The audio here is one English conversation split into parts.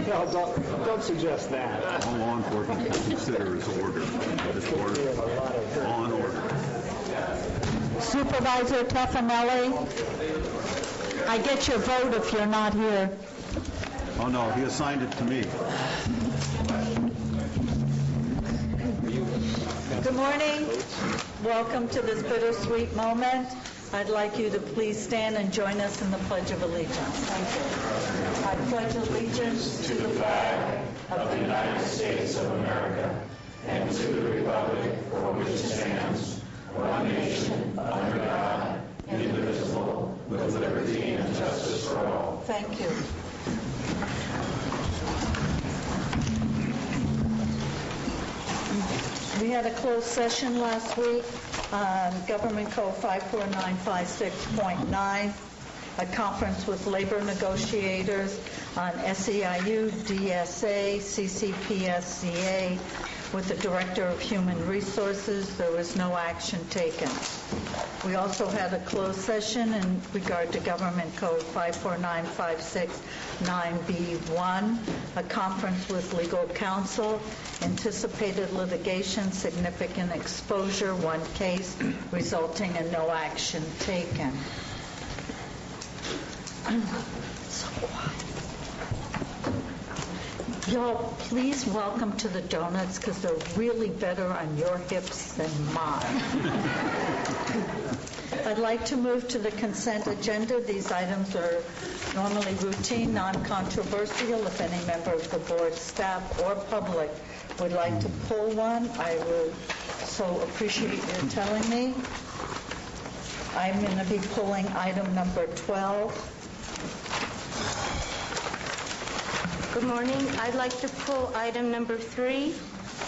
No, don't suggest that. All law enforcement can consider is order. This order, law and order. Supervisor Tuffanelli, I get your vote if you're not here. Oh, no, he assigned it to me. Good morning. Welcome to this bittersweet moment. I'd like you to please stand and join us in the Pledge of Allegiance. Thank you. I pledge allegiance to the flag of the United States of America and to the republic for which it stands, one nation, under God, indivisible, with liberty and justice for all. Thank you. We had a closed session last week on Government Code 54956.9, a conference with labor negotiators on SEIU, DSA, CCPSCA, with the Director of Human Resources. There was no action taken. We also had a closed session in regard to Government Code 54956.9B1, a conference with legal counsel, anticipated litigation, significant exposure, one case, resulting in no action taken. So quiet. Y'all, please welcome to the donuts because they're really better on your hips than mine. I'd like to move to the consent agenda. These items are normally routine, non-controversial. If any member of the board, staff, or public would like to pull one, I would so appreciate you telling me. I'm going to be pulling item number 12. Good morning. I'd like to pull item number 3,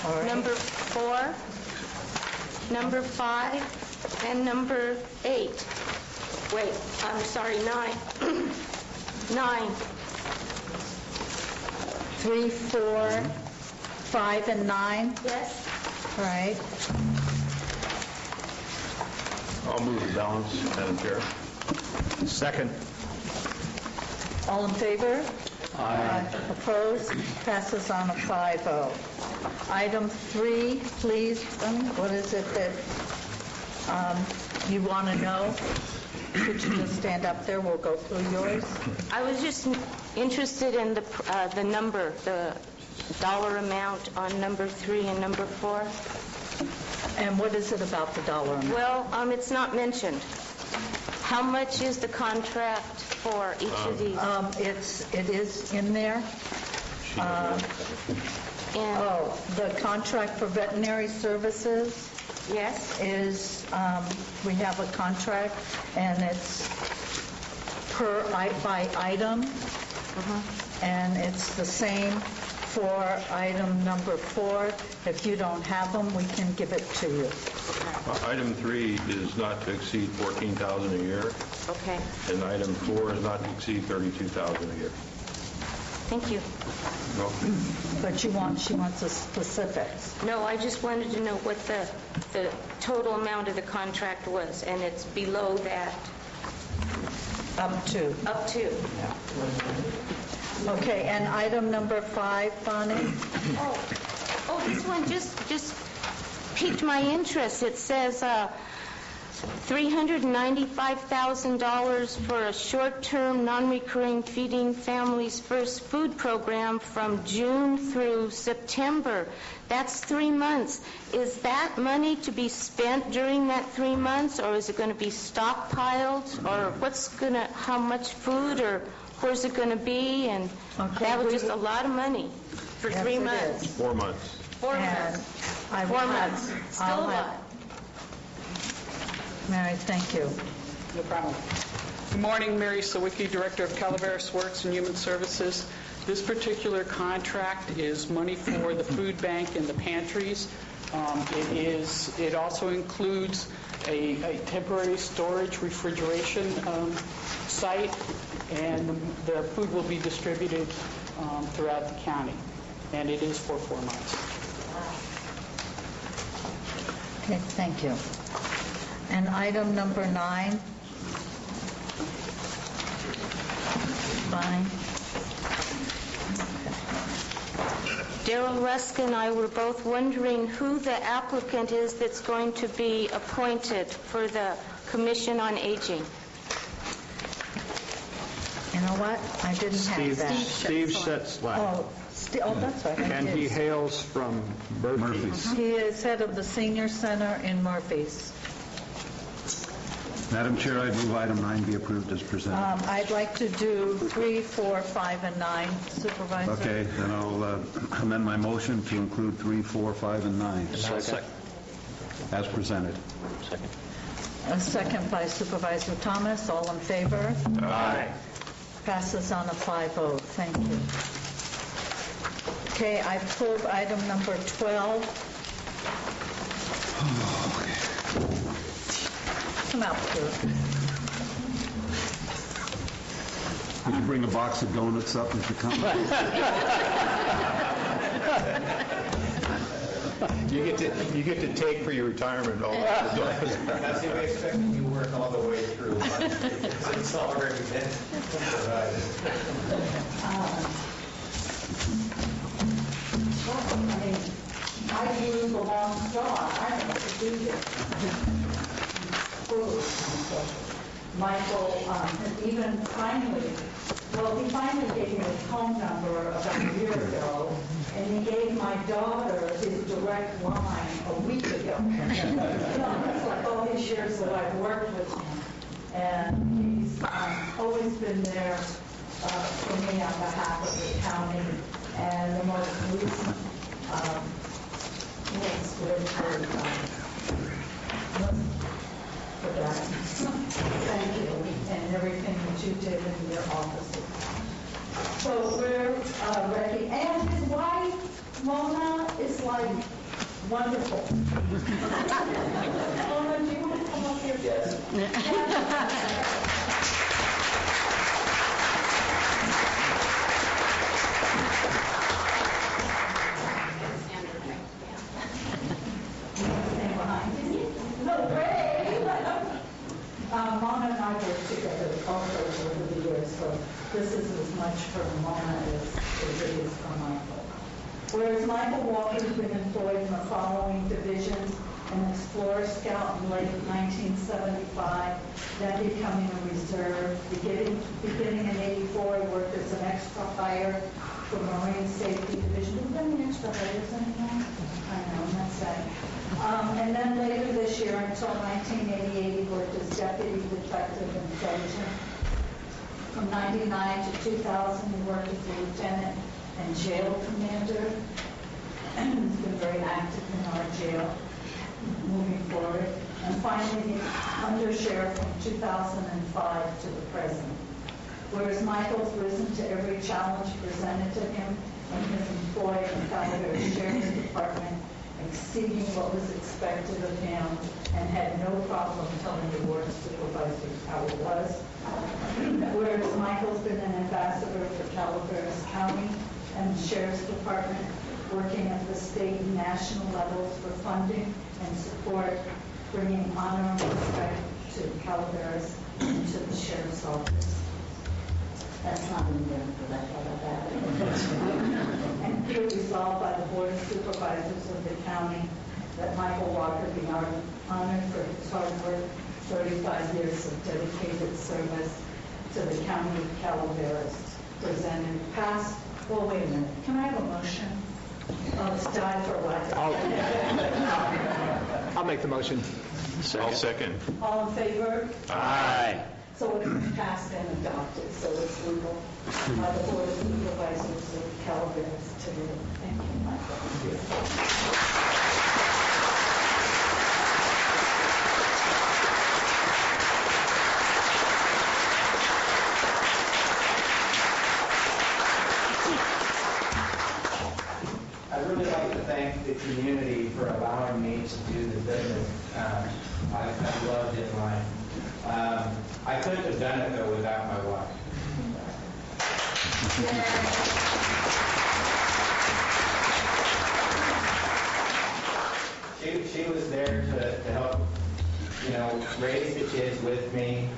Right. number 4, number 5, and number 8. Wait, I'm sorry, 9. 9. 3, 4, 5, and 9. Yes? All right. I'll move the balance, Madam Chair. Second. All in favor? Aye. Opposed? Passes on a 5-0. Item 3, please. What is it that you want to know? Could you just stand up there? We'll go through yours. I was just interested in the number, the dollar amount on number 3 and number 4. And what is it about the dollar amount? Well, it's not mentioned. How much is the contract for each of these? It is in there. The contract for veterinary services Yes? is, we have a contract, and it's by item, and it's the same for item number 4. If you don't have them, we can give it to you. Item 3 is not to exceed $14,000 a year, Okay. and item 4 is not to exceed $32,000 a year. Thank you. But she wants the specifics. No, I just wanted to know what the total amount of the contract was, and it's below that. Up to. Up to. Okay, and item number 5, Bonnie? Oh, this one just piqued my interest. It says $395,000 for a short-term, non-recurring Feeding Families First food program from June through September. That's 3 months. Is that money to be spent during that 3 months, or is it going to be stockpiled, or how much food, or where's it going to be? And that was just a lot of money for 3 months. 4 months. 4 months. 4 months. Still a lot. Mary, thank you. No problem. Good morning, Mary Sawicki, Director of Calaveras Works and Human Services. This particular contract is money for the food bank and the pantries. It also includes a temporary storage refrigeration site, and the food will be distributed throughout the county, and it is for 4 months. Okay, thank you. And item number 9? Fine. Daryl Rusk and I were both wondering who the applicant is that's going to be appointed for the Commission on Aging. You know what? I didn't have that. Steve Setzlack. Oh, that's right. I And he did. hails from Murphy's. He is head of the Senior Center in Murphy's. Madam Chair, I move item 9 be approved as presented. I'd like to do 3, 4, 5, and 9, Supervisor. Okay, then I'll amend my motion to include 3, 4, 5, and 9 as presented. A second by Supervisor Thomas. All in favor? Aye. Passes on a 5-0. Thank you. Okay, I pulled item number 12. Come out here. Would you bring a box of donuts up as you come? You get to take for your retirement all that. That's the way expecting you work all the way through. It's already been provided. I use a long straw. I don't know what to do here. Michael even finally gave me his phone number about a year ago, and he gave my daughter his direct line a week ago. It's like all these years that I've worked with him, and he's always been there for me on behalf of the county, and the most recent links with for that. Thank you, and everything that you did in your offices. So we're ready. And his wife, Mona, is like wonderful. Mona, do you want to come up here? Yes. Mona and I worked together also over the years, so this is as much for Mona as it is for Michael. Whereas Michael Walker's been employed in the following divisions: an Explorer Scout in late 1975, then becoming a reserve. Beginning in 84, he worked as an extra hire for Marine Safety Division. Have you been an extra hires anymore? I know, that's sad. And then later this year, until 1988, he worked as deputy detective in Belgium. From 99 to 2000, he worked as a lieutenant and jail commander. He's been very active in our jail moving forward. And finally, the undersheriff from 2005 to the present. Whereas Michael's risen to every challenge presented to him in his employ in the Calgary Sheriff's Department, exceeding what was expected of him, and had no problem telling the board of supervisors how it was. Whereas Michael's been an ambassador for Calaveras County and the Sheriff's Department, working at the state and national levels for funding and support, bringing honor and respect to Calaveras and to the Sheriff's Office. That's not in there, but I thought of that. And here resolved by the Board of Supervisors of the county that Michael Walker be honored for his hard work, 35 years of dedicated service to the county of Calaveras, presented past. Well, wait a minute. Can I have a motion? Oh, it's died for what? I'll make the motion. I'll second. All in favor? Aye. So it's passed and adopted, so it's legal by the Board of Supervisors of Calaveras today. Thank you, Michael. I'd really like to thank the community for allowing me to do the business I've loved in life. I couldn't have done it, though, without my wife. She was there to help, raise the kids with me.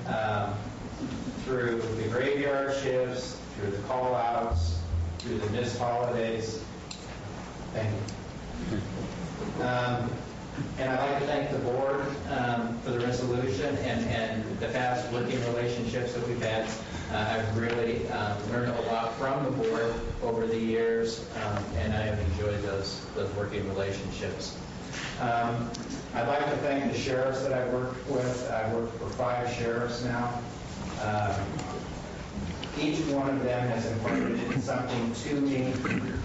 through the graveyard shifts, through the call-outs, through the missed holidays. Thank you. And I'd like to thank the board for the resolution and the fast working relationships that we've had. I've really learned a lot from the board over the years, and I have enjoyed those working relationships. I'd like to thank the sheriffs that I've worked with. I've worked for 5 sheriffs now. Each one of them has imparted something to me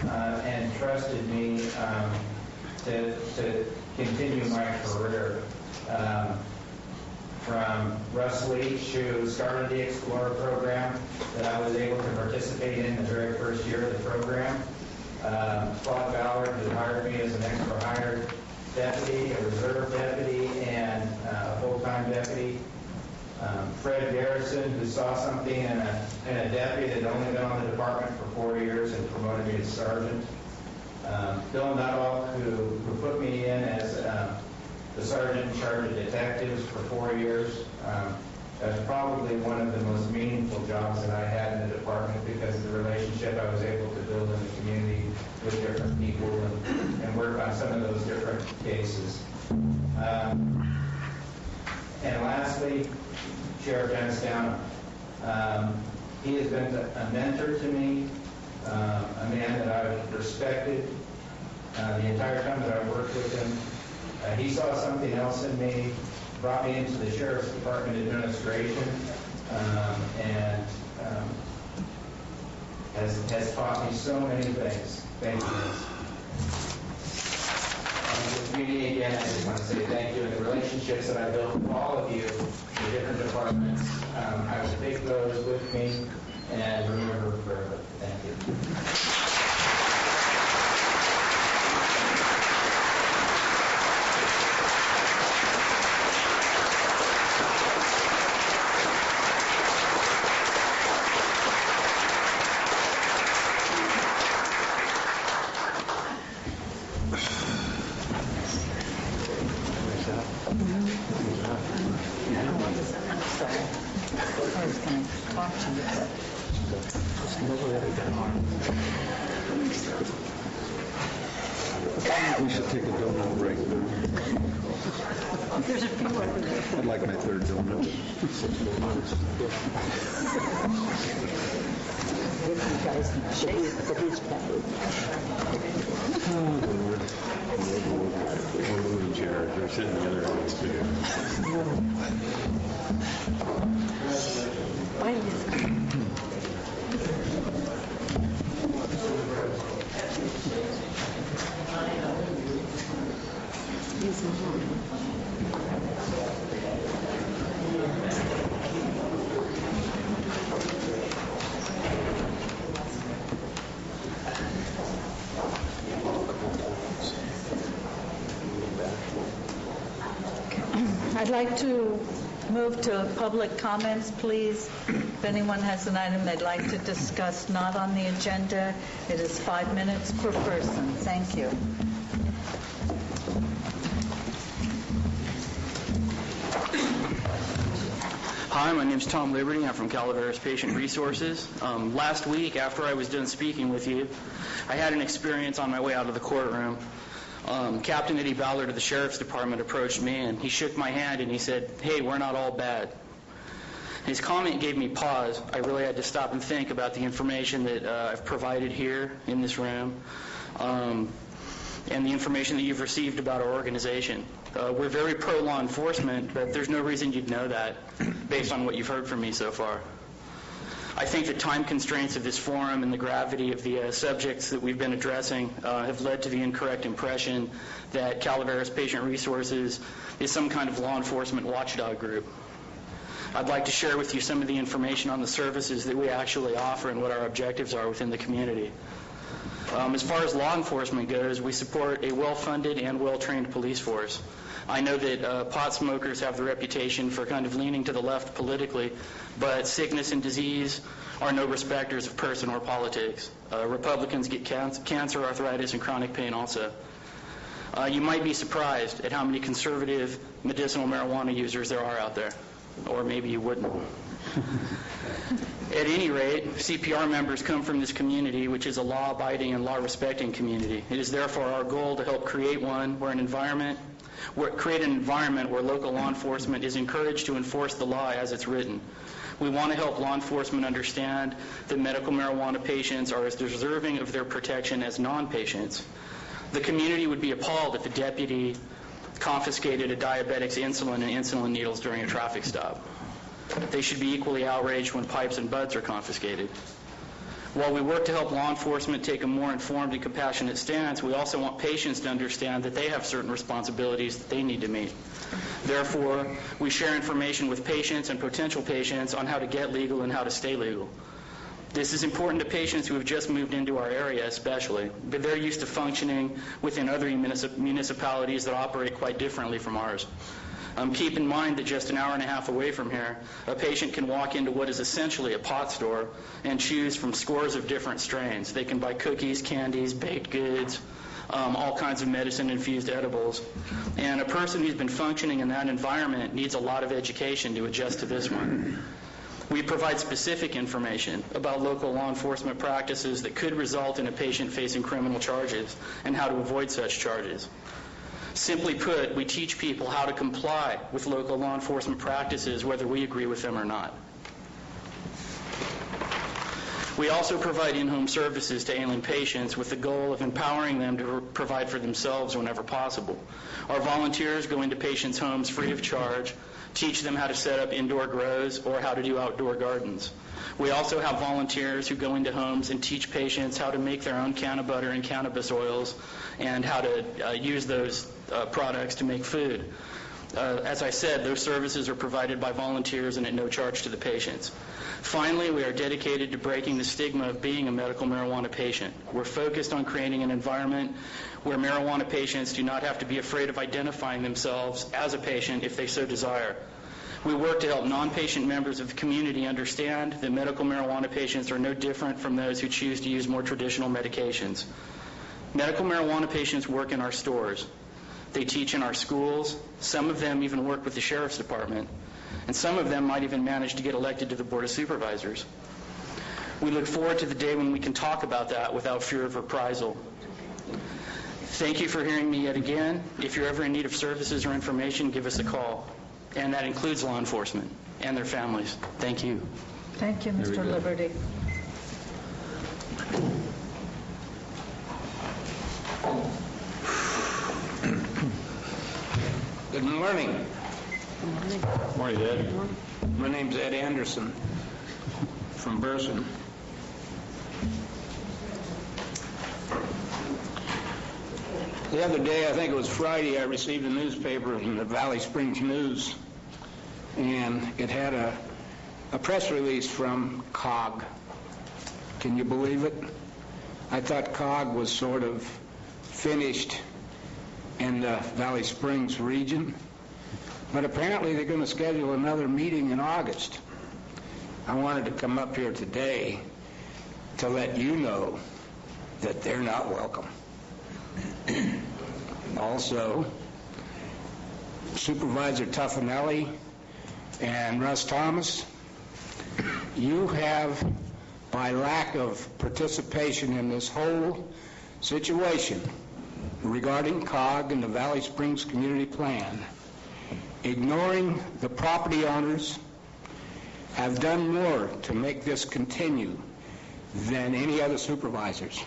and trusted me to continue my career. From Russ Leach, who started the Explorer program that I was able to participate in the very first year of the program. Claude Ballard, who hired me as an extra hired deputy, a reserve deputy, and a full-time deputy. Fred Garrison, who saw something in a deputy that had only been on the department for 4 years and promoted me to sergeant. Bill Nuttall, who put me in as the sergeant in charge of detectives for 4 years. That's probably one of the most meaningful jobs that I had in the department because of the relationship I was able to build in the community with different people and work on some of those different cases. And lastly, Sheriff Dennis Downham. He has been a mentor to me, a man that I've respected the entire time that I've worked with him. He saw something else in me, brought me into the Sheriff's Department administration, and has taught me so many things. Thank you. The community, again, I just want to say thank you. And the relationships that I built with all of you in the different departments, I will take those with me and remember forever. Thank you. We should take a donut break. I'd like my third donut. Jared, we're sitting together on this video. I'd like to move to public comments, please. If anyone has an item they'd like to discuss not on the agenda, it is 5 minutes per person. Thank you. Hi, my name's Tom Liberty. I'm from Calaveras Patient Resources. Last week, after I was done speaking with you, I had an experience on my way out of the courtroom. Captain Eddie Ballard of the Sheriff's Department approached me, and he shook my hand, and he said, "Hey, we're not all bad." His comment gave me pause. I really had to stop and think about the information that I've provided here in this room, and the information that you've received about our organization. We're very pro-law enforcement, but there's no reason you'd know that based on what you've heard from me so far. I think the time constraints of this forum and the gravity of the subjects that we've been addressing have led to the incorrect impression that Calaveras Patient Resources is some kind of law enforcement watchdog group. I'd like to share with you some of the information on the services that we actually offer and what our objectives are within the community. As far as law enforcement goes, we support a well-funded and well-trained police force. I know that pot smokers have the reputation for kind of leaning to the left politically, but sickness and disease are no respecters of person or politics. Republicans get cancer, arthritis, and chronic pain also. You might be surprised at how many conservative medicinal marijuana users there are out there, or maybe you wouldn't. At any rate, CPR members come from this community, which is a law-abiding and law-respecting community. It is therefore our goal to help create an environment where local law enforcement is encouraged to enforce the law as it's written. We want to help law enforcement understand that medical marijuana patients are as deserving of their protection as non-patients. The community would be appalled if a deputy confiscated a diabetic's insulin and insulin needles during a traffic stop. They should be equally outraged when pipes and buds are confiscated. While we work to help law enforcement take a more informed and compassionate stance, we also want patients to understand that they have certain responsibilities that they need to meet. Therefore, we share information with patients and potential patients on how to get legal and how to stay legal. This is important to patients who have just moved into our area especially, but they're used to functioning within other municipalities that operate quite differently from ours. Keep in mind that just an hour and a half away from here, a patient can walk into what is essentially a pot store and choose from scores of different strains. They can buy cookies, candies, baked goods, all kinds of medicine-infused edibles. And a person who's been functioning in that environment needs a lot of education to adjust to this one. We provide specific information about local law enforcement practices that could result in a patient facing criminal charges and how to avoid such charges. Simply put, we teach people how to comply with local law enforcement practices, whether we agree with them or not. We also provide in-home services to ailing patients with the goal of empowering them to provide for themselves whenever possible. Our volunteers go into patients' homes free of charge, teach them how to set up indoor grows or how to do outdoor gardens. We also have volunteers who go into homes and teach patients how to make their own canna butter and cannabis oils and how to use those products to make food. As I said, those services are provided by volunteers and at no charge to the patients. Finally, we are dedicated to breaking the stigma of being a medical marijuana patient. We're focused on creating an environment where marijuana patients do not have to be afraid of identifying themselves as a patient if they so desire. We work to help non-patient members of the community understand that medical marijuana patients are no different from those who choose to use more traditional medications. Medical marijuana patients work in our stores. They teach in our schools. Some of them even work with the sheriff's department. And some of them might even manage to get elected to the Board of Supervisors. We look forward to the day when we can talk about that without fear of reprisal. Thank you for hearing me yet again. If you're ever in need of services or information, give us a call. And that includes law enforcement and their families. Thank you. Thank you, Mr. Liberty. Good morning. Morning, Ed. My name's Ed Anderson from Burson. The other day, I think it was Friday, I received a newspaper from the Valley Springs News, and it had a press release from COG. Can you believe it? I thought COG was sort of finished in the Valley Springs region, but apparently they're going to schedule another meeting in August. I wanted to come up here today to let you know that they're not welcome. Also, Supervisor Tuffanelli and Russ Thomas, you have, by lack of participation in this whole situation regarding COG and the Valley Springs Community Plan, ignoring the property owners, have done more to make this continue than any other supervisors.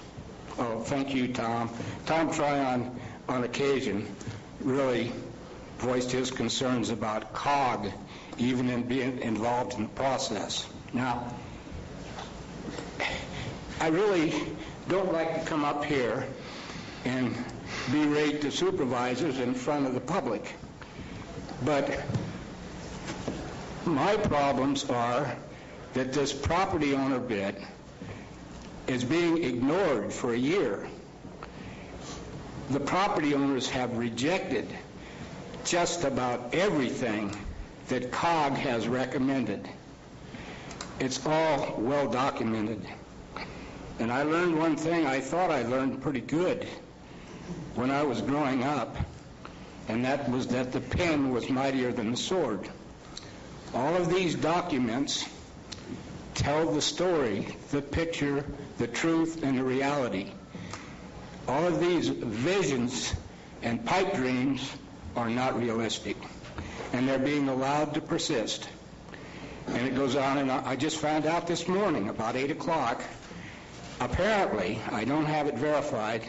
Oh, thank you, Tom. Tom Tryon, on occasion, really voiced his concerns about COG, even in being involved in the process. Now, I really don't like to come up here and berate the supervisors in front of the public, but my problems are that this property owner bid is being ignored for a year. The property owners have rejected just about everything that COG has recommended. It's all well documented. And I learned one thing I thought I learned pretty good when I was growing up, and that was that the pen was mightier than the sword. All of these documents tell the story, the picture, the truth, and the reality. All of these visions and pipe dreams are not realistic, and they're being allowed to persist. And it goes on, and I just found out this morning, about 8 o'clock, apparently, I don't have it verified,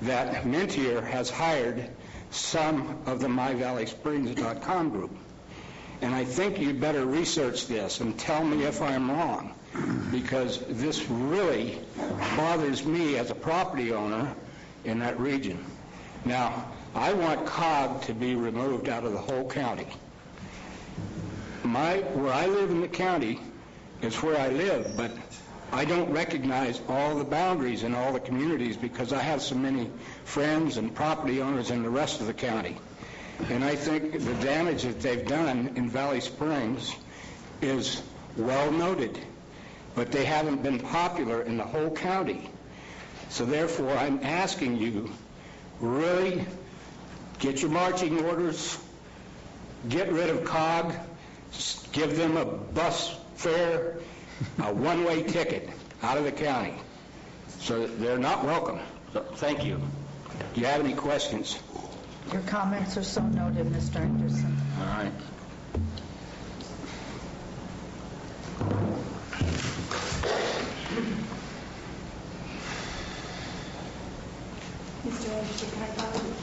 that Mentier has hired some of the MyValleySprings.com group. And I think you'd better research this and tell me if I'm wrong, because this really bothers me as a property owner in that region. Now, I want COG to be removed out of the whole county. Where I live in the county is where I live, but I don't recognize all the boundaries in all the communities because I have so many friends and property owners in the rest of the county. And I think the damage that they've done in Valley Springs is well noted, but they haven't been popular in the whole county. So therefore, I'm asking you, really get your marching orders, get rid of COG, give them a bus fare, a one-way ticket out of the county. So they're not welcome. So thank you. Do you have any questions? Your comments are so noted, Mr. Anderson. All right. Mr. Anderson, can I follow you?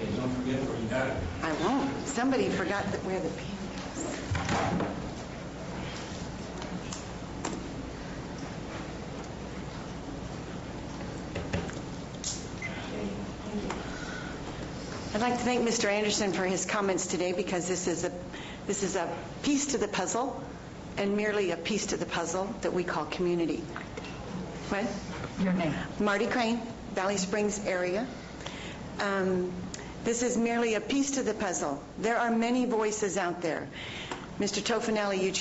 Okay, don't forget where you got it. I won't. Somebody forgot where the pen is. I'd like to thank Mr. Anderson for his comments today, because this is a piece to the puzzle, and merely a piece to the puzzle that we call community. What? Your name? Marty Crane, Valley Springs area. This is merely a piece to the puzzle. There are many voices out there. Mr. Tofinelli, you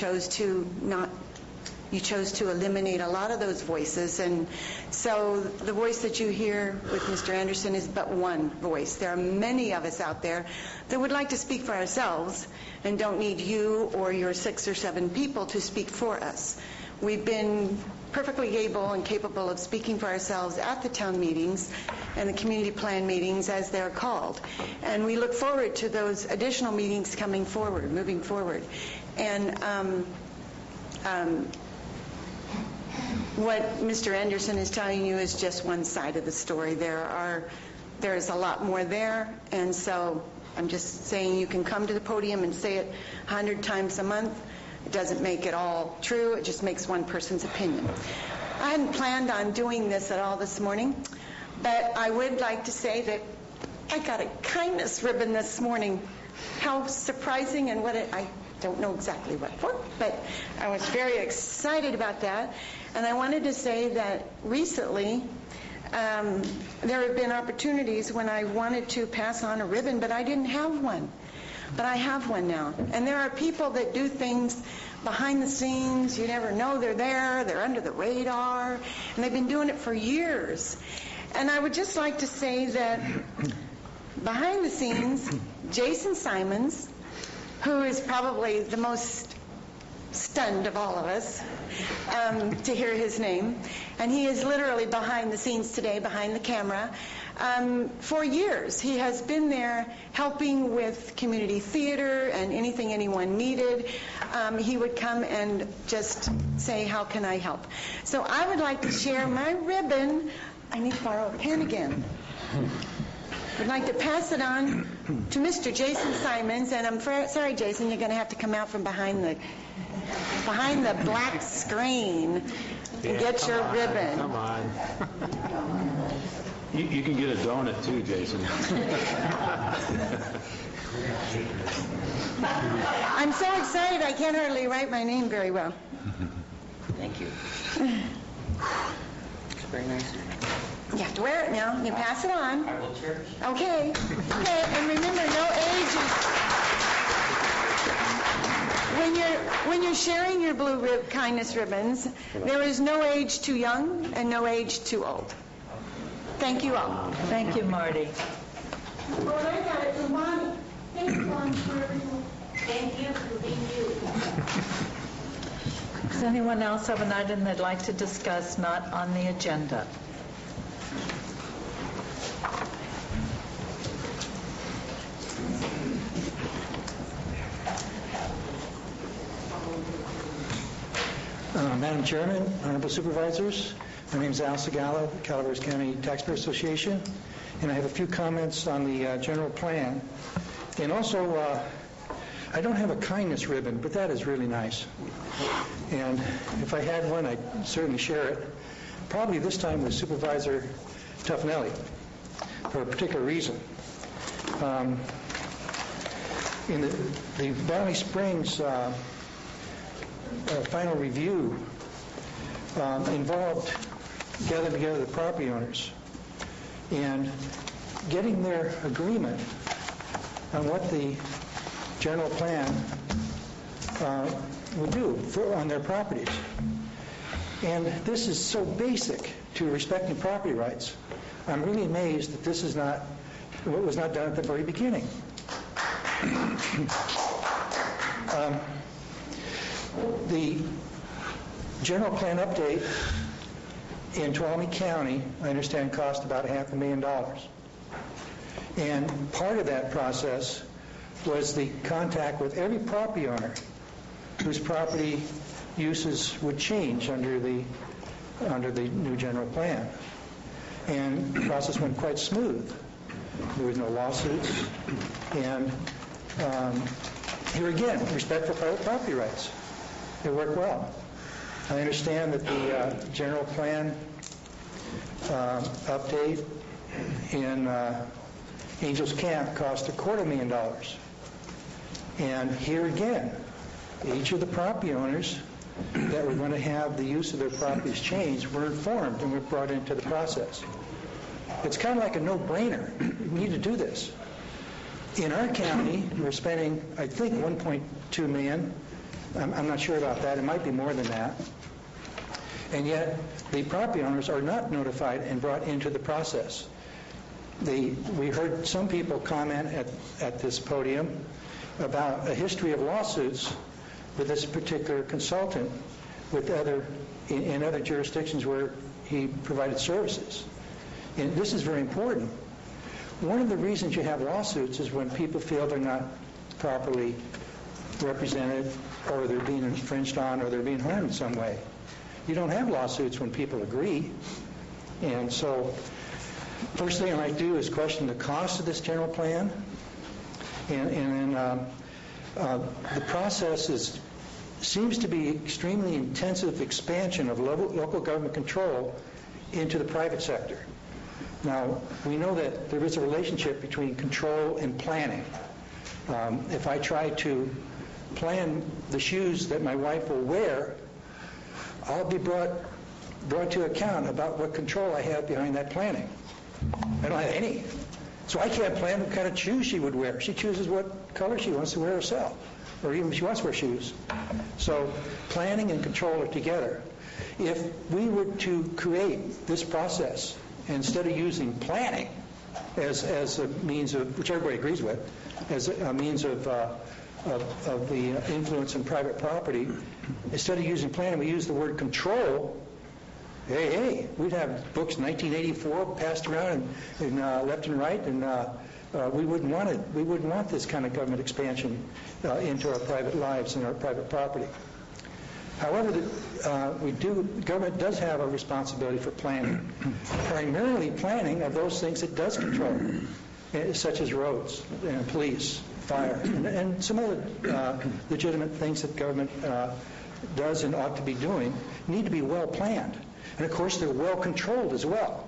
chose to eliminate a lot of those voices, and so the voice that you hear with Mr. Anderson is but one voice. There are many of us out there that would like to speak for ourselves and don't need you or your 6 or 7 people to speak for us. We've been perfectly able and capable of speaking for ourselves at the town meetings and the community plan meetings as they're called. And we look forward to those additional meetings moving forward. And what Mr. Anderson is telling you is just one side of the story. There is a lot more there, and so I'm just saying you can come to the podium and say it 100 times a month. It doesn't make it all true. It just makes one person's opinion. I hadn't planned on doing this at all this morning, but I would like to say that I got a kindness ribbon this morning. How surprising, and I don't know exactly what for, but I was very excited about that. And I wanted to say that recently there have been opportunities when I wanted to pass on a ribbon, but I didn't have one. But I have one now. And there are people that do things behind the scenes. You never know they're there. They're under the radar. And they've been doing it for years. And I would just like to say that behind the scenes, Jason Simons, who is probably the most stunned of all of us to hear his name, and he is literally behind the scenes today, behind the camera. For years, he has been there helping with community theater and anything anyone needed. He would come and just say, how can I help? So I would like to share my ribbon. I need to borrow a pen again. I'd like to pass it on to Mr. Jason Simons, and I'm sorry, Jason, you're going to have to come out from behind the black screen and get your ribbon. Come on. You can get a donut too, Jason. I'm so excited I can't hardly write my name very well. Thank you. It's very nice. You have to wear it now. You pass it on. I will cherish. Okay. Okay, and remember, no age is... When you're sharing your blue kindness ribbons, there is no age too young and no age too old. Thank you all. Thank you, Marty. Oh, I got it from Bonnie. Thank you, Bonnie, for everything. Thank you for being you. Does anyone else have an item they'd like to discuss not on the agenda? Madam Chairman, Honorable Supervisors, my name is Al Segala, Calaveras County Taxpayer Association, and I have a few comments on the general plan. And also, I don't have a kindness ribbon, but that is really nice. And if I had one, I'd certainly share it. Probably this time with Supervisor Tufnelli, for a particular reason. In the Valley Springs final review involved gathering together the property owners and getting their agreement on what the general plan would do on their properties. And this is so basic to respecting property rights. I'm really amazed that this is not what was not done at the very beginning. The general plan update in Tuolumne County, I understand, cost about $500,000. And part of that process was the contact with every property owner whose property uses would change under the new general plan. And the process went quite smooth. There was no lawsuits. And here again, respect for private property rights. It worked well. I understand that the general plan update in Angels Camp cost $250,000. And here again, each of the property owners that were going to have the use of their properties changed were informed and were brought into the process. It's kind of like a no-brainer. We need to do this. In our county, we're spending, I think, $1.2 million. I'm not sure about that. It might be more than that. And yet, the property owners are not notified and brought into the process. We heard some people comment at this podium about a history of lawsuits with this particular consultant with in other jurisdictions where he provided services. And this is very important. One of the reasons you have lawsuits is when people feel they're not properly represented, or they're being infringed on, or they're being harmed in some way. You don't have lawsuits when people agree. And so, first thing I might do is question the cost of this general plan. And then the process seems to be extremely intensive expansion of local government control into the private sector. Now, we know that there is a relationship between control and planning. If I try to plan the shoes that my wife will wear, I'll be brought to account about what control I have behind that planning. I don't have any. So I can't plan what kind of shoes she would wear. She chooses what color she wants to wear herself, or even if she wants to wear shoes. So planning and control are together. If we were to create this process, instead of using planning as a means of, which everybody agrees with, as a means of the influence in private property, instead of using planning, we use the word control. Hey, we'd have books 1984 passed around and left and right, and we wouldn't want it. We wouldn't want this kind of government expansion into our private lives and our private property. However, government does have a responsibility for planning, primarily planning of those things it does control, such as roads and police, fire, and some other legitimate things that government does and ought to be doing need to be well planned. And of course, they're well controlled as well.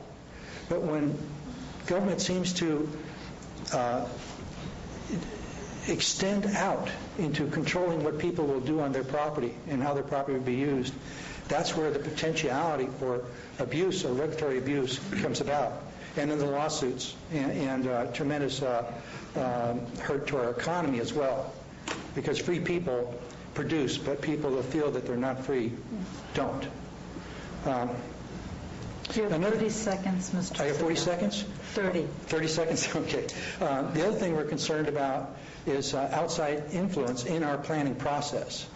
But when government seems to extend out into controlling what people will do on their property and how their property will be used, that's where the potentiality for abuse or regulatory abuse comes about. And then the lawsuits and tremendous hurt to our economy as well. Because free people produce, but people that feel that they're not free don't. You have 30 seconds, Mr. I have 40 seconds? 30. 30 seconds? Okay. The other thing we're concerned about is outside influence in our planning process.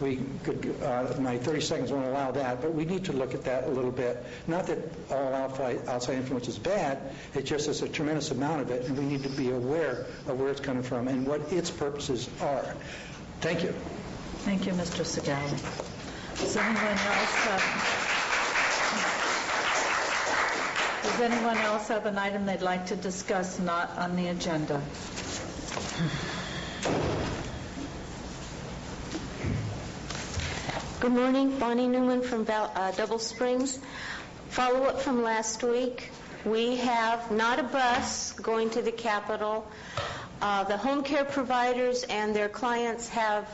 We could, my 30 seconds won't allow that, but we need to look at that a little bit. Not that all outside influence is bad, it just is a tremendous amount of it, and we need to be aware of where it's coming from and what its purposes are. Thank you. Thank you, Mr. Segali. Does anyone else have an item they'd like to discuss not on the agenda? Good morning, Bonnie Newman from Double Springs. Follow-up from last week. We have not a bus going to the Capitol. The home care providers and their clients have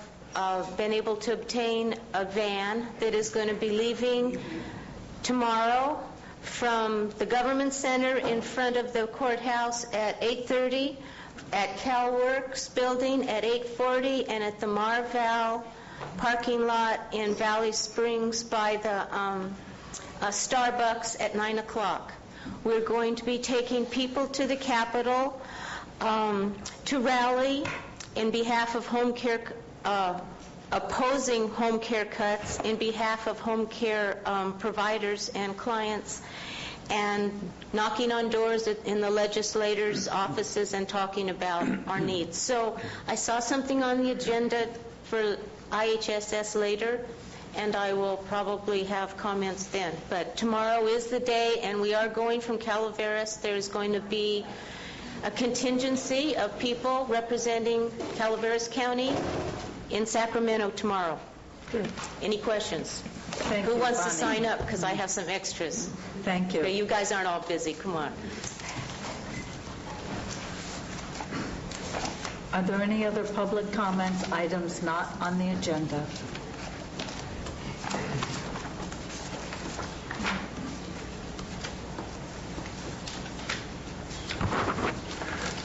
been able to obtain a van that is going to be leaving tomorrow from the Government Center in front of the courthouse at 8:30, at CalWorks building at 8:40, and at the Marval parking lot in Valley Springs by the Starbucks at 9 o'clock. We're going to be taking people to the Capitol to rally in behalf of home care, opposing home care cuts, in behalf of home care providers and clients, and knocking on doors in the legislators' offices and talking about our needs. So I saw something on the agenda for IHSS later, and I will probably have comments then. But tomorrow is the day, and we are going from Calaveras. There's going to be a contingency of people representing Calaveras County in Sacramento tomorrow. Good. Any questions? Thank Who you, wants to Bonnie. sign up? Because I have some extras. Thank you. Okay, you guys aren't all busy. Come on. Are there any other public comments, items not on the agenda?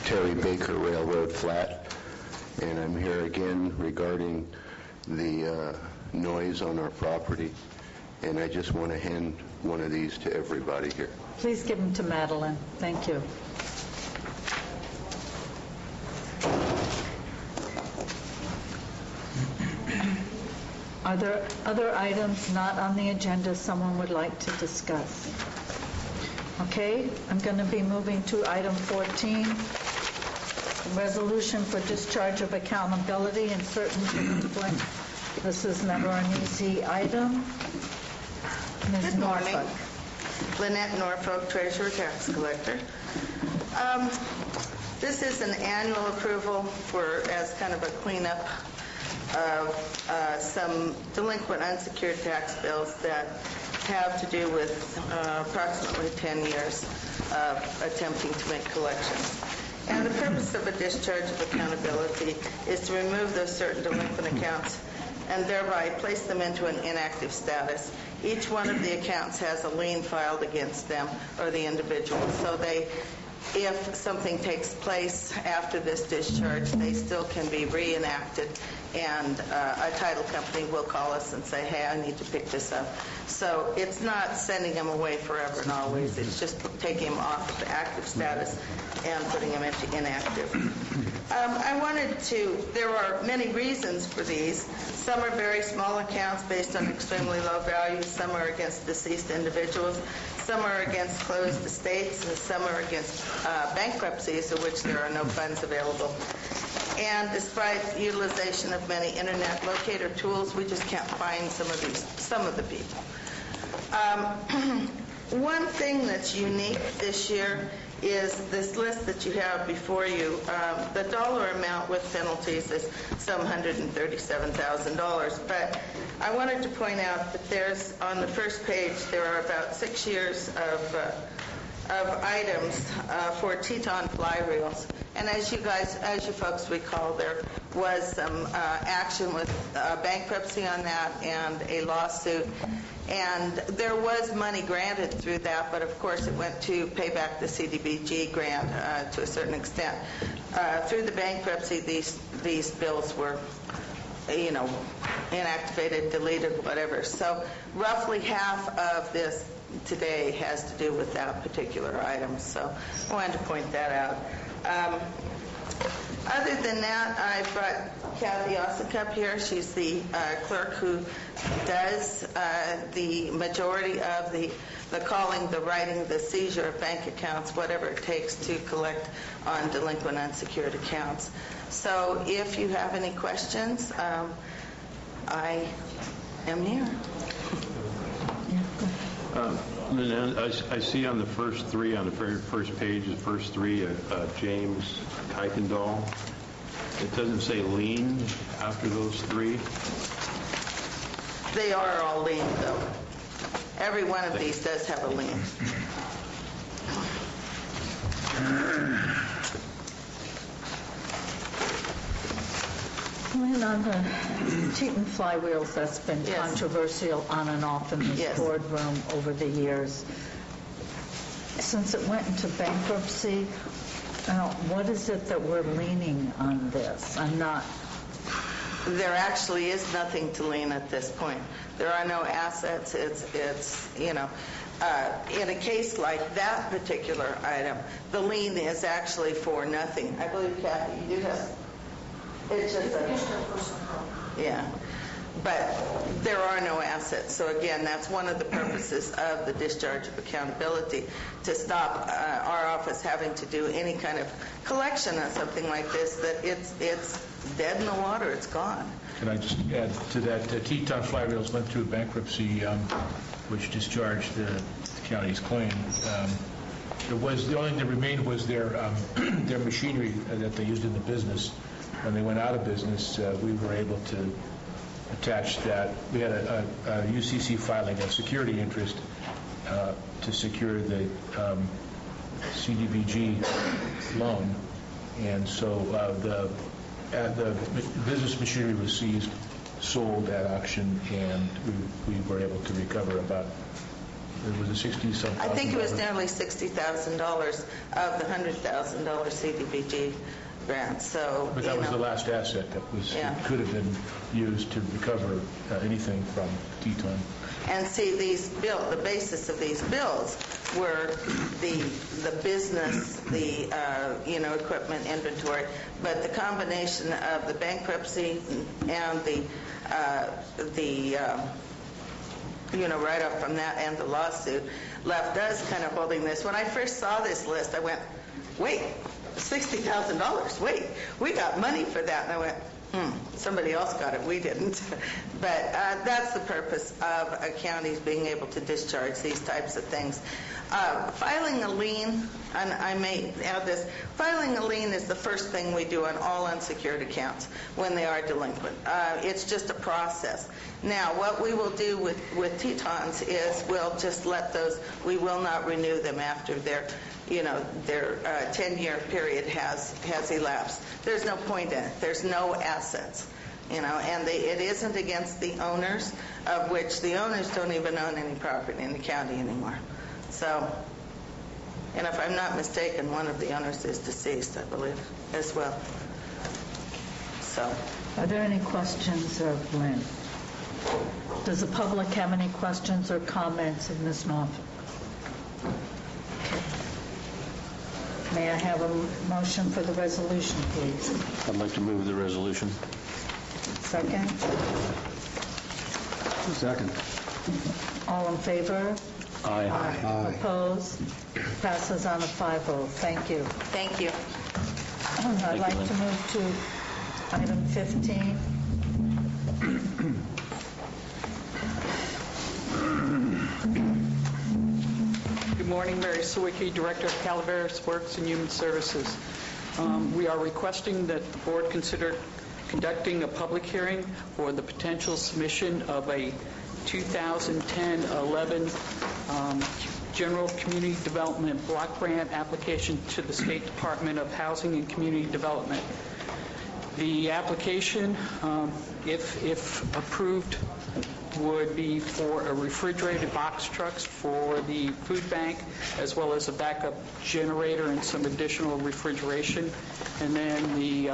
Terry Baker, Railroad Flat, and I'm here again regarding the noise on our property, and I just want to hand one of these to everybody here. Please give them to Madeline. Thank you. Are there other items not on the agenda someone would like to discuss? Okay, I'm going to be moving to item 14, resolution for discharge of accountability in certain delinquent. This is never an easy item. Ms. Good morning. Norfolk. Lynette Norfolk, Treasurer Tax Collector. This is an annual approval for, as kind of a cleanup of some delinquent unsecured tax bills that have to do with approximately 10 years of attempting to make collections. And the purpose of a discharge of accountability is to remove those certain delinquent accounts and thereby place them into an inactive status. Each one of the accounts has a lien filed against them or the individual. So if something takes place after this discharge, they still can be reenacted, and a title company will call us and say, hey, I need to pick this up. So it's not sending them away forever and always. It's just taking them off the active status and putting them into inactive. There are many reasons for these. Some are very small accounts based on extremely low values. Some are against deceased individuals. Some are against closed estates, and some are against bankruptcies of which there are no funds available. And despite utilization of many internet locator tools, we just can't find some of the people. One thing that's unique this year is this list that you have before you. The dollar amount with penalties is some $137,000, but I wanted to point out that there's, on the first page, there are about 6 years of items for Teton fly reels. And as you folks recall, there was some action with bankruptcy on that and a lawsuit. And there was money granted through that, but of course it went to pay back the CDBG grant to a certain extent. Through the bankruptcy, these bills were, inactivated, deleted, whatever. So roughly half of this today has to do with that particular item. So I wanted to point that out. Other than that, I brought Kathy Ossenkup here. She's the clerk who does the majority of the calling, the writing, the seizure of bank accounts, whatever it takes to collect on delinquent unsecured accounts. So if you have any questions, I am here. And then I see on the first three, on the very first page, the first three, James Kuykendall. It doesn't say lien after those three. They are all lien, though. Every one of these does have a lien. And on the Teton flywheels, that's been controversial on and off in this boardroom over the years. Since it went into bankruptcy, what is it that we're leaning on this? I'm not... There actually is nothing to lien at this point. There are no assets. It's in a case like that particular item, the lien is actually for nothing. I believe, Kathy, you do have... It's just yeah. But there are no assets. So again, that's one of the purposes of the discharge of accountability, to stop our office having to do any kind of collection on something like this, that it's dead in the water, it's gone. Can I just add to that? Teton Flywheels went through bankruptcy, which discharged the county's claim. The only thing that remained was their machinery that they used in the business. When they went out of business, we were able to attach that. We had a UCC filing, a security interest, to secure the CDBG loan, and so the business machinery was seized, sold at auction, and we were able to recover about, it was a $60-something. I think it was nearly $60,000 of the $100,000 CDBG grant. So, but that was the last asset that could have been used to recover anything from Teton. And see, these the basis of these bills were the business, the equipment inventory, but the combination of the bankruptcy and the write-up from that and the lawsuit left us kind of holding this. When I first saw this list, I went, wait, $60,000. Wait, we got money for that. And I went, somebody else got it. We didn't. But that's the purpose of counties being able to discharge these types of things. Filing a lien, and I may add this, filing a lien is the first thing we do on all unsecured accounts when they are delinquent. It's just a process. Now, what we will do with Tetons is we'll just let those, we will not renew them after their 10-year period has elapsed. There's no point in it. There's no assets, and it isn't against the owners, of which the owners don't even own any property in the county anymore. So, and if I'm not mistaken, one of the owners is deceased, I believe, as well. So, are there any questions of Lynn? Does the public have any questions or comments of Ms. Norfolk? May I have a motion for the resolution, please? I'd like to move the resolution. Second? Second. All in favor? Aye. Aye. Opposed? Passes on a 5-0. Thank you. Thank you. I'd like to move to item 15. Good morning, Mary Sawicki, Director of Calaveras Works and Human Services. We are requesting that the board consider conducting a public hearing for the potential submission of a 2010-11 General Community Development Block Grant application to the State Department of Housing and Community Development. The application, if approved, would be for a refrigerated box trucks for the food bank, as well as a backup generator and some additional refrigeration. And then the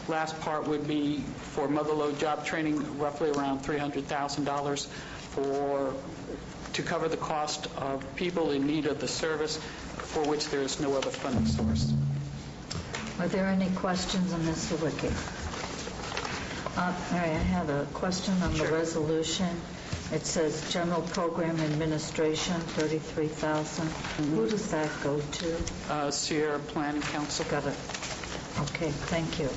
last part would be for mother-lode job training, roughly around $300,000 to cover the cost of people in need of the service, for which there is no other funding source. Are there any questions of Mr. Wicki? Mary, I have a question on the resolution. It says General Program Administration, $33,000. Who does that go to? Sierra Planning Council. Got it. Okay, thank you.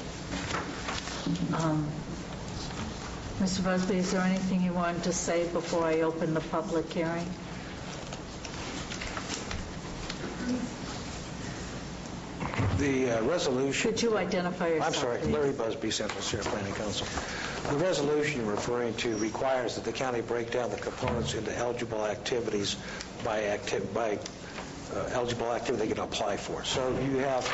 Mr. Busby, is there anything you wanted to say before I open the public hearing? The resolution... Could you identify yourself, I'm sorry, please? Larry Busby, Central Sierra Planning Council. The resolution you're referring to requires that the county break down the components into eligible activities by eligible activity they can apply for. So you have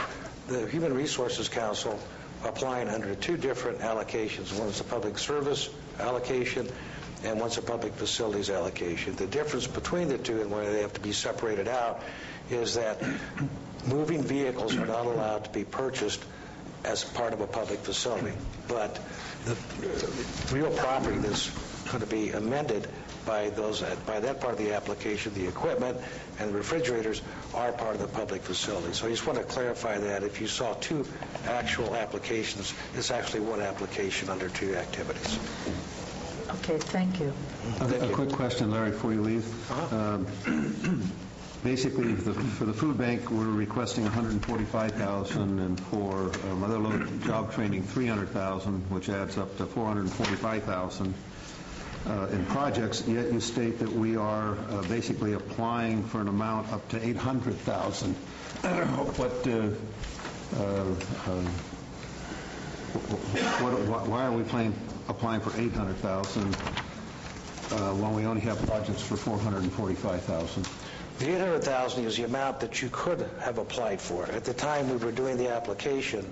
the Human Resources Council applying under two different allocations. One is a public service allocation and one's a public facilities allocation. The difference between the two and why they have to be separated out is that moving vehicles are not allowed to be purchased as part of a public facility. But the real property that's going to be amended by that part of the application, the equipment and the refrigerators are part of the public facility. So I just want to clarify that. If you saw two actual applications, it's actually one application under two activities. Okay, thank you. A quick question, Larry, before you leave. Basically, for the food bank, we're requesting $145,000, and for mother-lode job training, $300,000, which adds up to $445,000 in projects. Yet you state that we are basically applying for an amount up to $800,000. Why are we applying for $800,000 when we only have projects for $445,000? The $800,000 is the amount that you could have applied for. At the time we were doing the application,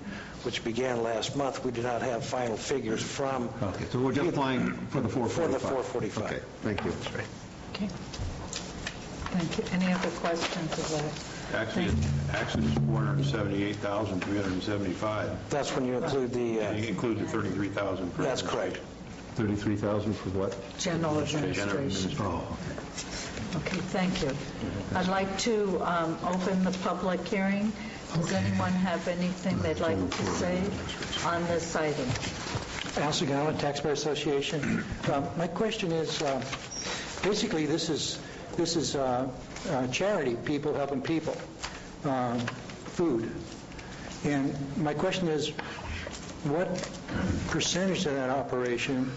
which began last month, we did not have final figures from... Okay, so we're just applying for the $445,000. For the $445,000. Okay, thank you. That's right. Okay. Thank you. Any other questions of that? Actually, it's $478,375. That's when you include the... You include the $33,000. That's correct. $33,000 for what? General administration. Oh, okay. Okay, thank you. I'd like to open the public hearing. Does anyone have anything they'd like to say on this item? Al Sagala, Taxpayer Association. My question is, basically, this is charity, people helping people, food. And my question is, what percentage of that operation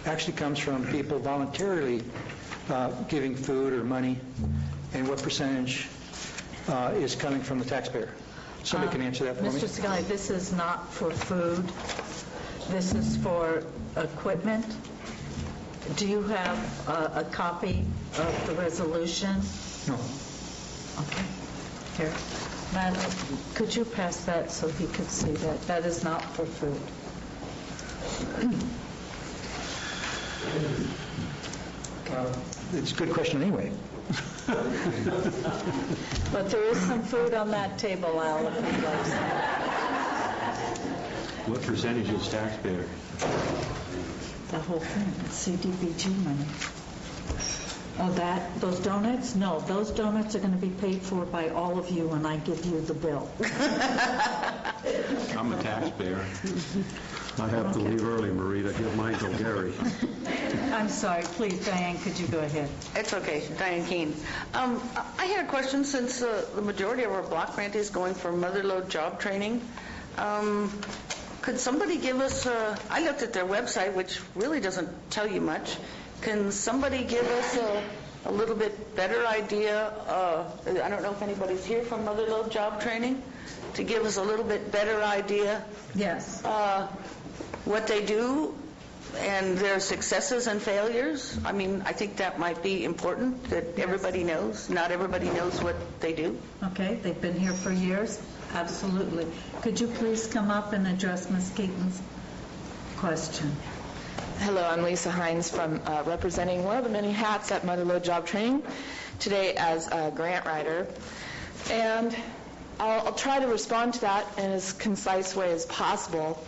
actually comes from people voluntarily giving food or money, and what percentage is coming from the taxpayer? Somebody can answer that for me. Mr. Scully, this is not for food. This is for equipment. Do you have a copy of the resolution? No. Okay. Here. Matt, could you pass that so he could see that? That is not for food. It's a good question anyway. But there is some food on that table, Al, if you'd like some. What percentage is taxpayer? The whole thing, it's CDBG money. Oh, those donuts? No, those donuts are going to be paid for by all of you when I give you the bill. I'm a taxpayer. I have to leave early, Marie, to give mine to Gary. I'm sorry. Please, Diane, could you go ahead? It's okay. Diane Keene. I had a question since the majority of our block grant is going for mother-lode job training. Could somebody give us I looked at their website, which really doesn't tell you much. Can somebody give us a little bit better idea? I don't know if anybody's here from mother-lode job training to give us a little bit better idea. Yes. What they do and their successes and failures. I mean, I think that might be important that everybody knows. Not everybody knows what they do. Okay, they've been here for years. Absolutely. Could you please come up and address Ms. Keaton's question? Hello, I'm Lisa Hines from representing one of the many hats at Mother-Lode Job Training, today as a grant writer. And I'll try to respond to that in as concise way as possible.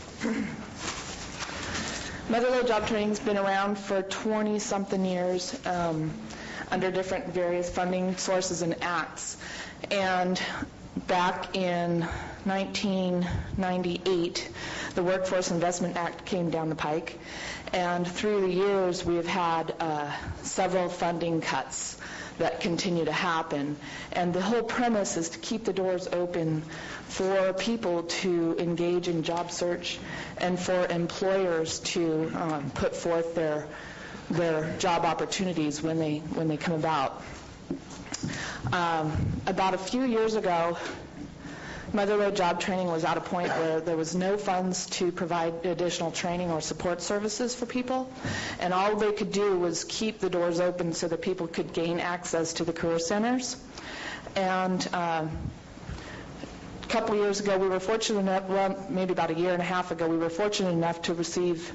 Mother-Lode Job Training's been around for 20-something years under different various funding sources and acts. And back in 1998, the Workforce Investment Act came down the pike, and through the years we have had several funding cuts that continue to happen. And the whole premise is to keep the doors open for people to engage in job search and for employers to put forth their job opportunities when they come about. About a few years ago, Mother-Lode Job Training was at a point where there was no funds to provide additional training or support services for people, and all they could do was keep the doors open so that people could gain access to the career centers. And a couple years ago, we were fortunate enough, well, maybe about a year and a half ago, we were fortunate enough to receive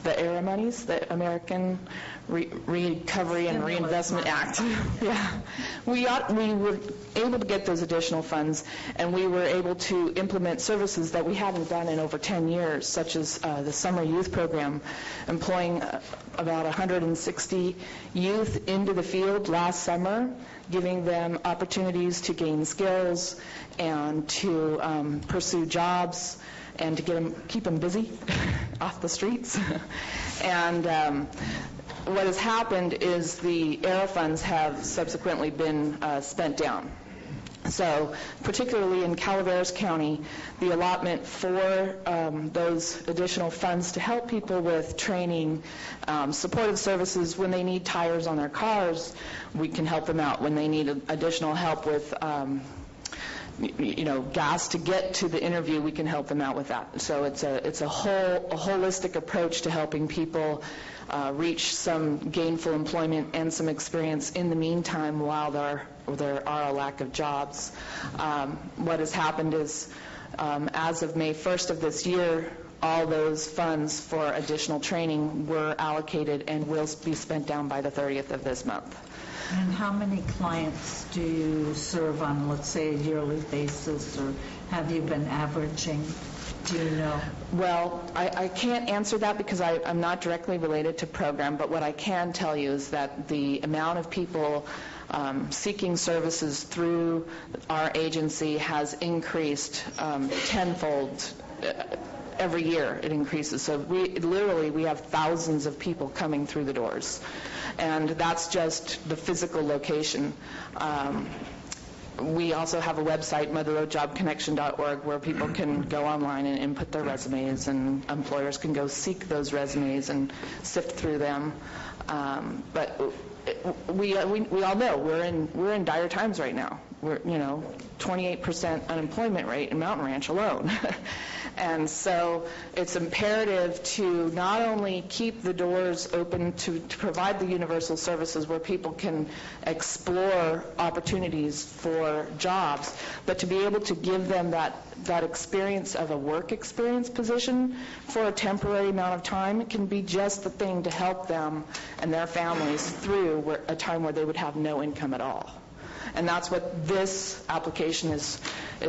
the ARA monies, the American Recovery and Reinvestment Act. Yeah, we were able to get those additional funds, and we were able to implement services that we hadn't done in over 10 years, such as the summer youth program, employing about 160 youth into the field last summer, giving them opportunities to gain skills and to pursue jobs and to keep them busy off the streets. And what has happened is the ARA funds have subsequently been spent down. So particularly in Calaveras County, the allotment for those additional funds to help people with training, supportive services when they need tires on their cars, we can help them out. When they need additional help with gas to get to the interview, we can help them out with that. So it's a holistic approach to helping people reach some gainful employment and some experience in the meantime while there are a lack of jobs. What has happened is, as of May 1st of this year, all those funds for additional training were allocated and will be spent down by the 30th of this month. And how many clients do you serve on, let's say, a yearly basis, or have you been averaging? Do you know? Well, I can't answer that because I'm not directly related to program, but what I can tell you is that the amount of people seeking services through our agency has increased tenfold. Every year it increases. So we have thousands of people coming through the doors. And that's just the physical location. We also have a website, motherlodejobconnection.org, where people can go online and input their resumes, and employers can go seek those resumes and sift through them. But we all know we're in dire times right now. We're 28% unemployment rate in Mountain Ranch alone. And so it's imperative to not only keep the doors open to provide the universal services where people can explore opportunities for jobs, but to be able to give them that experience of a work experience position for a temporary amount of time. It can be just the thing to help them and their families through a time where they would have no income at all. And that's what this application is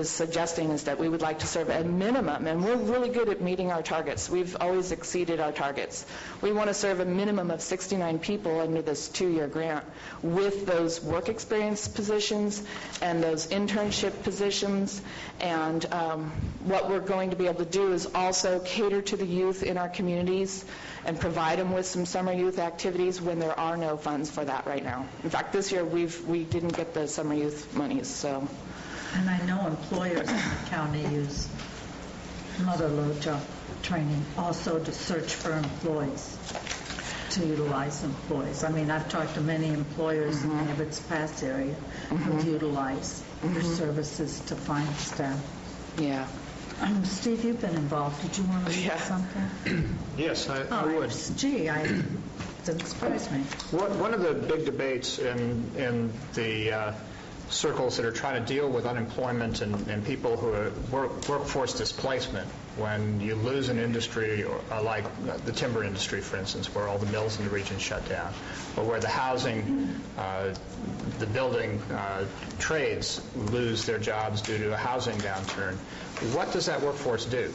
suggesting, is that we would like to serve a minimum, and we're really good at meeting our targets. We've always exceeded our targets. We want to serve a minimum of 69 people under this 2-year grant with those work experience positions and those internship positions. And what we're going to be able to do is also cater to the youth in our communities and provide them with some summer youth activities when there are no funds for that right now. In fact, this year we didn't get the summer youth monies, so. And I know employers in the county use Mother-Lode Job Training also to search for employees, to utilize employees. I mean, I've talked to many employers in the Ebbets Pass area who utilize your services to find staff. Yeah. Steve, you've been involved. Did you want to say something? Yes, I would. Gee, it didn't surprise me. One of the big debates in the circles that are trying to deal with unemployment and people who are workforce displacement, when you lose an industry like the timber industry, for instance, where all the mills in the region shut down, or where the housing, the building trades lose their jobs due to a housing downturn, what does that workforce do?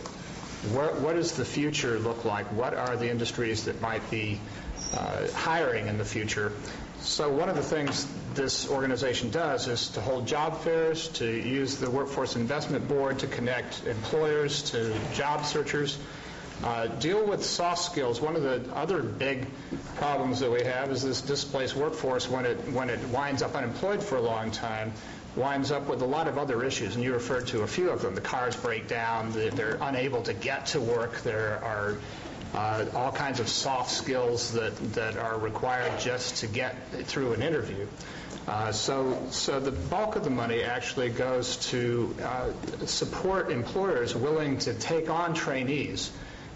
What does the future look like? What are the industries that might be hiring in the future? So one of the things this organization does is to hold job fairs, to use the Workforce Investment Board to connect employers to job searchers, deal with soft skills. One of the other big problems that we have is this displaced workforce, when it winds up unemployed for a long time, winds up with a lot of other issues, and you referred to a few of them. The cars break down, they're unable to get to work, there are all kinds of soft skills that are required just to get through an interview. So the bulk of the money actually goes to support employers willing to take on trainees,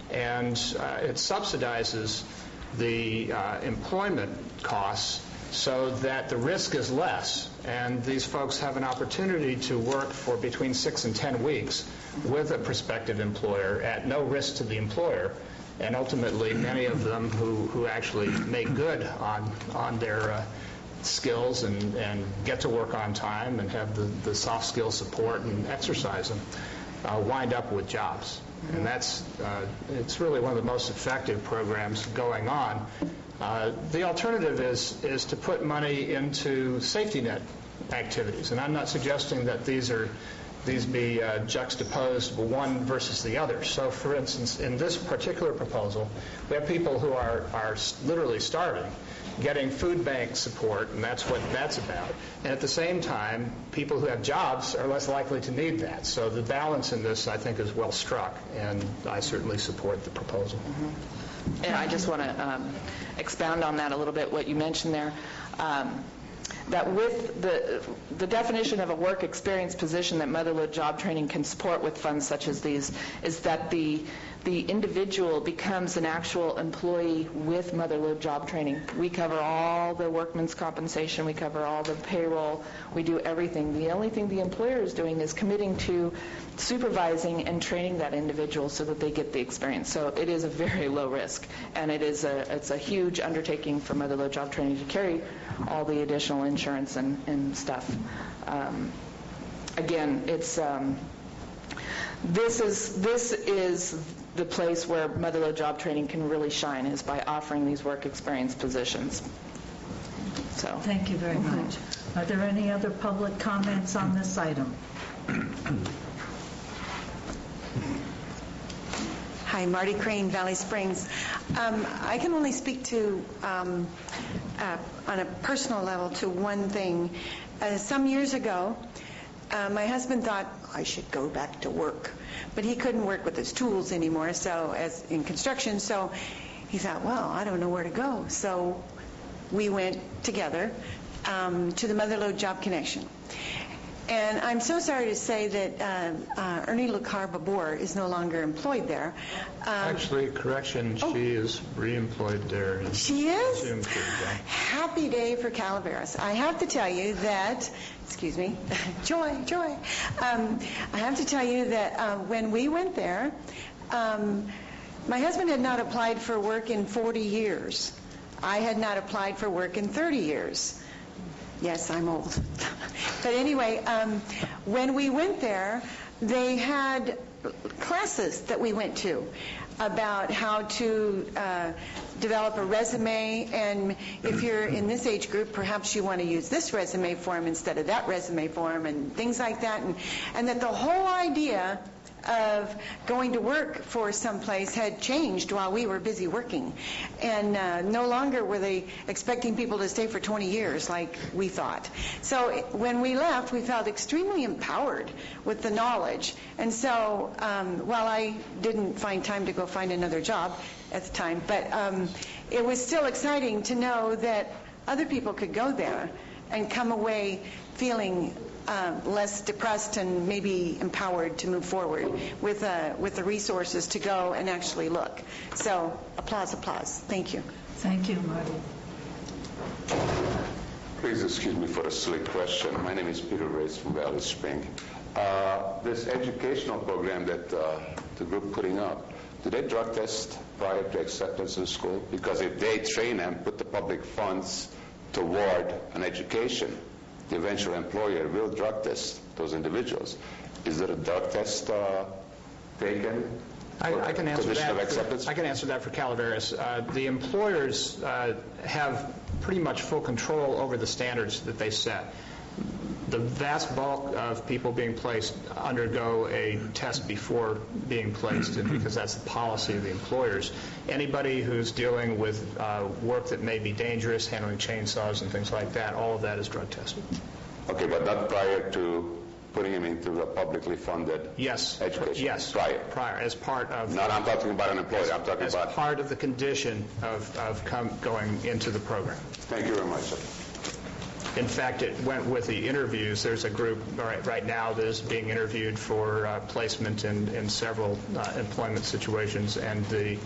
and it subsidizes the employment costs so that the risk is less, and these folks have an opportunity to work for between 6 and 10 weeks with a prospective employer at no risk to the employer. And ultimately, many of them who actually make good on their skills and get to work on time and have the soft skill support and exercise them, wind up with jobs. And it's really one of the most effective programs going on. The alternative is to put money into safety net activities, and I'm not suggesting that these be juxtaposed one versus the other. So, for instance, in this particular proposal, we have people who are literally starving, getting food bank support, and that's what that's about. And at the same time, people who have jobs are less likely to need that. So the balance in this, I think, is well struck, and I certainly support the proposal. Mm-hmm. And I just want to expound on that a little bit, what you mentioned there. That with the definition of a work experience position that Motherlode Job Training can support with funds such as these is that the individual becomes an actual employee with Motherlode Job Training. We cover all the workman's compensation, we cover all the payroll, we do everything. The only thing the employer is doing is committing to supervising and training that individual so that they get the experience. So it is a very low risk, and it's a huge undertaking for Motherlode Job Training to carry all the additional insurance and stuff. Again, it's this is the place where Motherlode Job Training can really shine, is by offering these work experience positions. So thank you very much. Are there any other public comments on this item? Hi, Marty Crane, Valley Springs. I can only speak to, on a personal level, to one thing. Some years ago, my husband thought I should go back to work, but he couldn't work with his tools anymore, so as in construction, so he thought, well, I don't know where to go. So we went together to the Motherlode Job Connection. And I'm so sorry to say that Ernie Lacar-Babor is no longer employed there. Actually, correction, she is re-employed there. She is? Happy day for Calaveras. I have to tell you that, excuse me, joy. I have to tell you that when we went there, my husband had not applied for work in 40 years. I had not applied for work in 30 years. Yes, I'm old. But anyway, when we went there, they had classes that we went to about how to develop a resume, and if you're in this age group, perhaps you want to use this resume form instead of that resume form, and things like that, and that the whole idea of going to work for someplace had changed while we were busy working, and no longer were they expecting people to stay for 20 years like we thought. So when we left, we felt extremely empowered with the knowledge, and so while I didn't find time to go find another job at the time, but it was still exciting to know that other people could go there and come away feeling less depressed and maybe empowered to move forward with the resources to go and actually look. So applause. Thank you. Thank you, Marty. Please excuse me for a silly question. My name is Peter Reyes from Valley Spring. This educational program that the group putting up, do they drug test prior to acceptance in school? Because if they train and put the public funds toward an education, the eventual employer will drug test those individuals. Is there a drug test taken? I can answer that. I can answer that for Calaveras. The employers have pretty much full control over the standards that they set. The vast bulk of people being placed undergo a test before being placed, and because that's the policy of the employers. Anybody who's dealing with work that may be dangerous, handling chainsaws and things like that, all of that is drug tested. Okay, but not prior to putting him into a publicly funded education? Yes. Prior, as part of... No, I'm talking about an employer. I'm talking about... As part of the condition of going into the program. Thank you very much, sir. In fact, it went with the interviews. There's a group right now that is being interviewed for placement in several employment situations, and the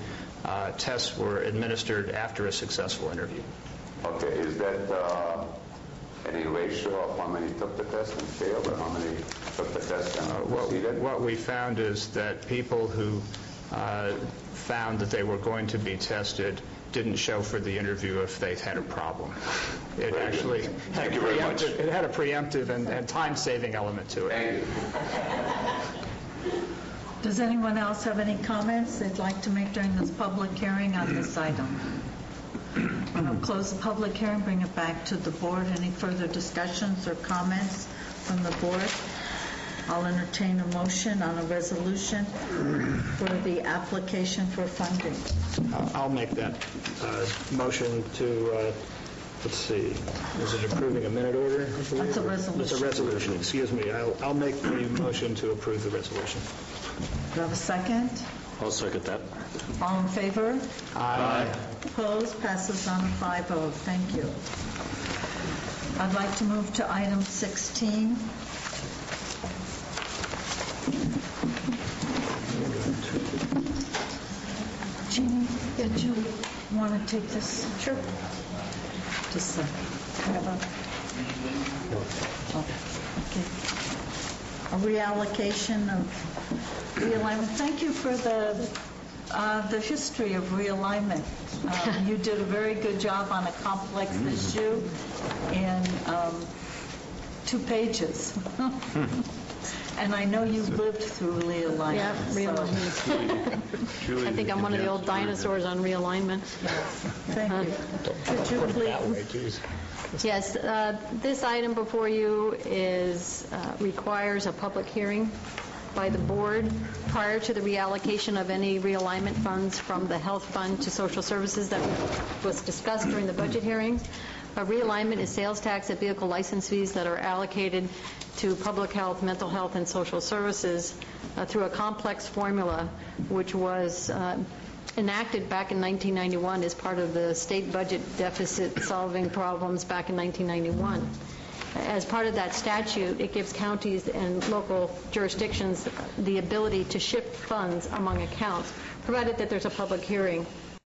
tests were administered after a successful interview. Okay, is that any ratio of how many took the test and failed, or how many took the test and proceeded? What we found is that people who found that they were going to be tested didn't show for the interview if they had a problem. It actually had a preemptive and time-saving element to it. Thank you. Does anyone else have any comments they'd like to make during this public hearing on this item? I'll close the public hearing, bring it back to the board. Any further discussions or comments from the board? I'll entertain a motion on a resolution for the application for funding. I'll make that motion to, let's see, is it approving a minute order? That's a resolution. It's a resolution, excuse me. I'll make the motion to approve the resolution. Do you have a second? I'll second that. All in favor? Aye. Opposed? Passes on a 5-0. Thank you. I'd like to move to item 16. Jeannie, did you want to take this? Sure. Just have a reallocation of realignment. Thank you for the history of realignment. You did a very good job on a complex issue in 2 pages. And I know you lived through realignment. Yeah, realignment. I think I'm one of the old dinosaurs on realignment. Thank you. Could you please? Yes, this item before you requires a public hearing by the board prior to the reallocation of any realignment funds from the health fund to social services that was discussed during the budget hearings. A realignment is sales tax and vehicle license fees that are allocated to public health, mental health, and social services through a complex formula which was enacted back in 1991 as part of the state budget deficit solving problems back in 1991. As part of that statute, it gives counties and local jurisdictions the ability to shift funds among accounts, provided that there's a public hearing